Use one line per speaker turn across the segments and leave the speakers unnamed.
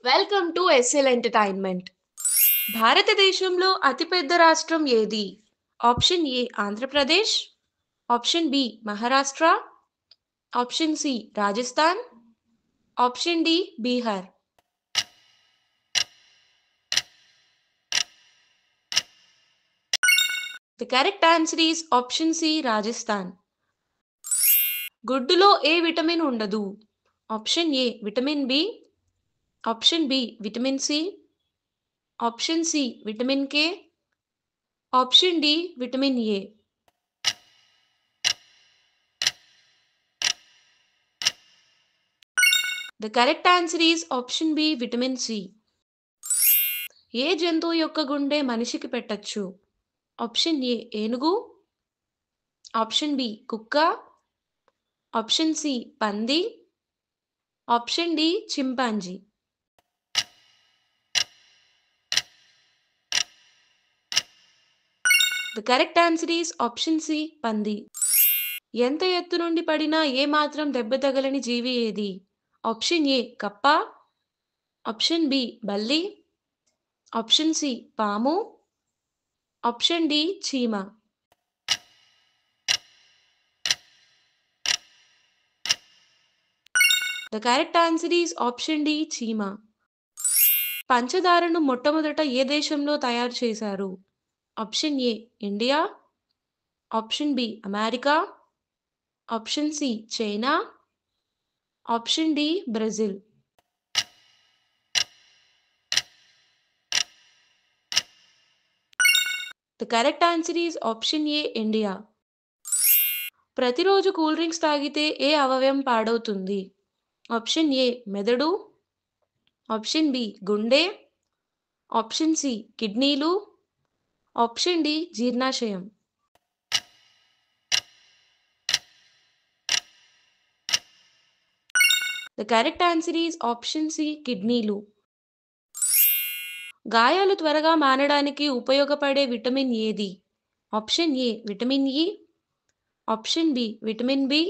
Welcome to SL entertainment. భారతదేశంలో అతిపెద్ద రాష్ట్రం ఏది? Option A Andhra Pradesh, option B Maharashtra, option C Rajasthan, option D Bihar. The correct answer is option C Rajasthan. గుడ్డులో A vitamin ఉండదు? Option A vitamin B, option B vitamin C, option C vitamin K, option D vitamin A. The correct answer is option B vitamin C. ఏ జంతువు యొక్క గుండె మనిషికి పెట్టొచ్చు? Option A ఏనుగు, option B కుక్క, option C పంది, option D chimpanzee. The correct answer is option C పంది. ఎంత ఎత్తు నుండి పడినా ఏ మాత్రం దెబ్బ తగలని జీవి ఏది? ఆప్షన్ ఏ కప్ప, ఆప్షన్ బి బల్లి, ఆప్షన్ సి పాము, ఆప్షన్ డి చీమ. The correct answer is option D చీమ. పంచదారను మొట్టమొదట ఏ దేశంలో తయారు చేశారు? Option A India, option B America, option C China, option D Brazil. The correct answer is option A India. ప్రతిరోజు కూల్ డ్రింక్స్ తాగితే ఏ అవయవం పాడవుతుంది? ఆప్షన్ ఏ మెదడు, ఆప్షన్ బి గుండె, ఆప్షన్ సి కిడ్నీలు, ఆప్షన్ డి జీర్ణాశయం. The correct answer is option C కిడ్నీలు. గాయాలు త్వరగా మానడానికి ఉపయోగపడే విటమిన్ ఏది? Option A vitamin E, option B vitamin B,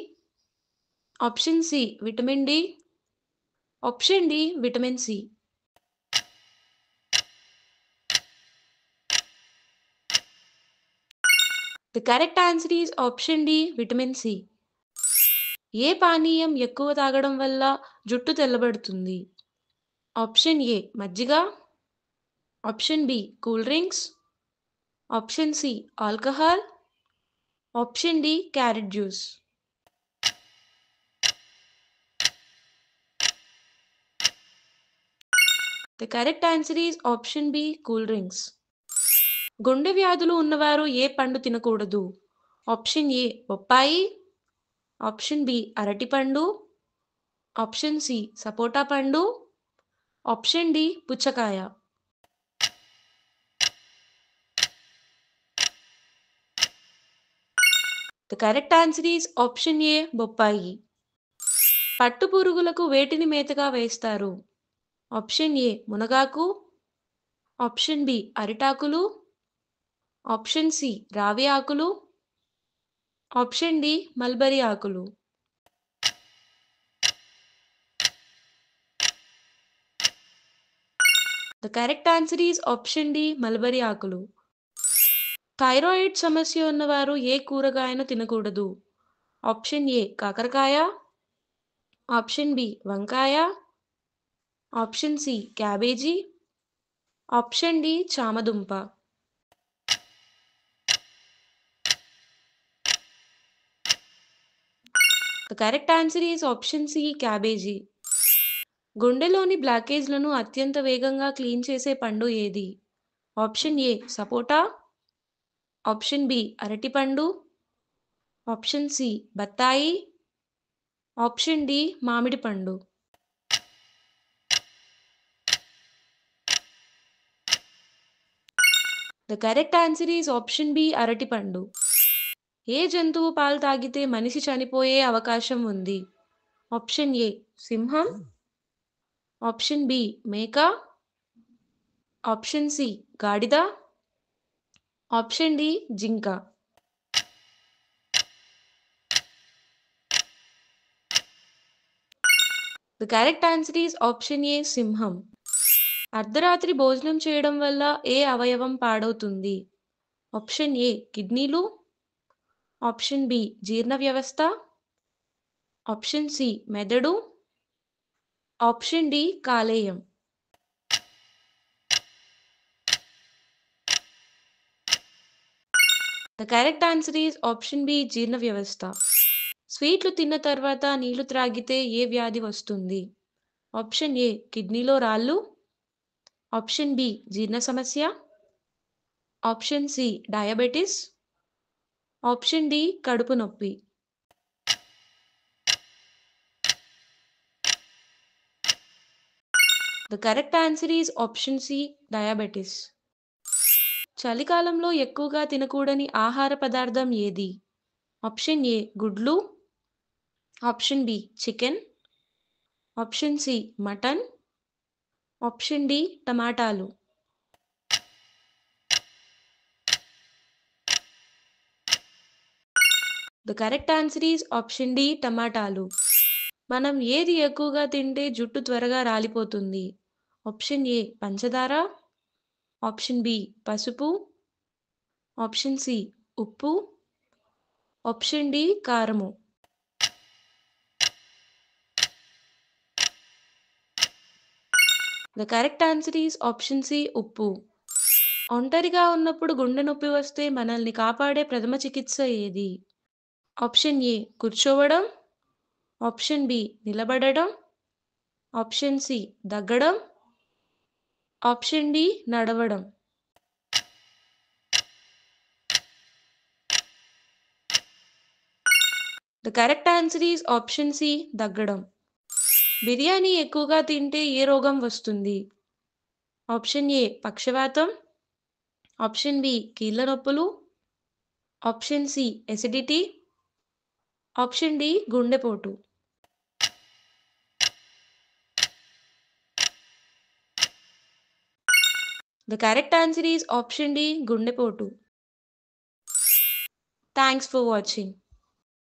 option C vitamin D, option D vitamin C. The correct answer is option D vitamin C. ఏ పానీయం ఎక్కువ తాగడం వల్ల జుట్టు తెల్లబడుతుంది? ఆప్షన్ ఏ మజ్జిగ, option B cool drinks, option C alcohol, option D carrot juice. The correct answer is option B cool drinks. గుండె వ్యాధులు ఉన్నవారు ఏ పండు తినకూడదు? ఆప్షన్ ఏ బొప్పాయి, ఆప్షన్ బి అరటిపండు, ఆప్షన్ సి సపోటా పండు, ఆప్షన్ డి పుచ్చకాయ. The correct answer is option A బొప్పాయి. పట్టు పురుగులకు వేటిని మేతగా వేస్తారు? ఆప్షన్ ఏ మునగాకు, ఆప్షన్ బి అరిటాకులు, ఆప్షన్ సి రావి ఆకులు, ఆప్షన్ డి మల్బరీ ఆకులు. The correct answer is option D mulberry ఆకులు. థైరాయిడ్ సమస్య ఉన్నవారు ఏ కూరగాయను తినకూడదు? ఆప్షన్ ఏ కాకరకాయ, ఆప్షన్ బి వంకాయ, option C cabbage, option D చామదుంప. The correct answer is option C cabbage. గుండెలోని బ్లాకేజ్లను అత్యంత వేగంగా క్లీన్ చేసే పండు ఏది? ఆప్షన్ ఏ సపోటా, ఆప్షన్ బి అరటిపండు, ఆప్షన్ సి బత్తాయి, ఆప్షన్ డి మామిడి పండు. The correct answer is option B అరటిపండు. ఏ జంతువు పాలు తాగితే మనిషి చనిపోయే అవకాశం ఉంది? ఆప్షన్ ఏ సింహం, ఆప్షన్ బి మేక, ఆప్షన్ సి గాడిద, ఆప్షన్ డి జింక. The correct answer is option ఏ సింహం. అర్ధరాత్రి భోజనం చేయడం వల్ల ఏ అవయవం పాడవుతుంది? ఆప్షన్ ఏ కిడ్నీలు, ఆప్షన్ బి జీర్ణ వ్యవస్థ, ఆప్షన్ సి మెదడు, ఆప్షన్ డి కాలేయం. The correct answer is option B జీర్ణ వ్యవస్థ. స్వీట్లు తిన్న తర్వాత నీళ్లు త్రాగితే ఏ వ్యాధి వస్తుంది? ఆప్షన్ ఏ కిడ్నీలో రాళ్ళు, ఆప్షన్ బి జీర్ణ సమస్య, option C diabetes, option D కడుపు నొప్పి. The correct answer is option C diabetes. చలికాలంలో ఎక్కువగా తినకూడని ఆహార పదార్థం ఏది? ఆప్షన్ ఏ గుడ్లు, option B chicken, option C mutton, option D టమాటాలు. The correct answer is option D టమాటాలు. మనం ఏది ఎక్కువగా తింటే జుట్టు త్వరగా రాలిపోతుంది? ఆప్షన్ ఏ పంచదార, ఆప్షన్ బి పసుపు, ఆప్షన్ సి ఉప్పు, ఆప్షన్ డి కారము. The correct answer is option C ఉప్పు. ఒంటరిగా ఉన్నప్పుడు గుండె నొప్పి వస్తే మనల్ని కాపాడే ప్రథమ చికిత్స ఏది? ఆప్షన్ ఏ కూర్చోవడం, ఆప్షన్ బి నిలబడడం, ఆప్షన్ సి దగ్గడం, ఆప్షన్ డి నడవడం. The correct answer is option C దగ్గడం. బిర్యానీ ఎక్కువగా తింటే ఏ రోగం వస్తుంది? ఆప్షన్ ఏ పక్షవాతం, ఆప్షన్ బి కీళ్ళ నొప్పులు, option C acidity, option D గుండెపోటు. The correct answer is option D గుండెపోటు. Thanks for watching.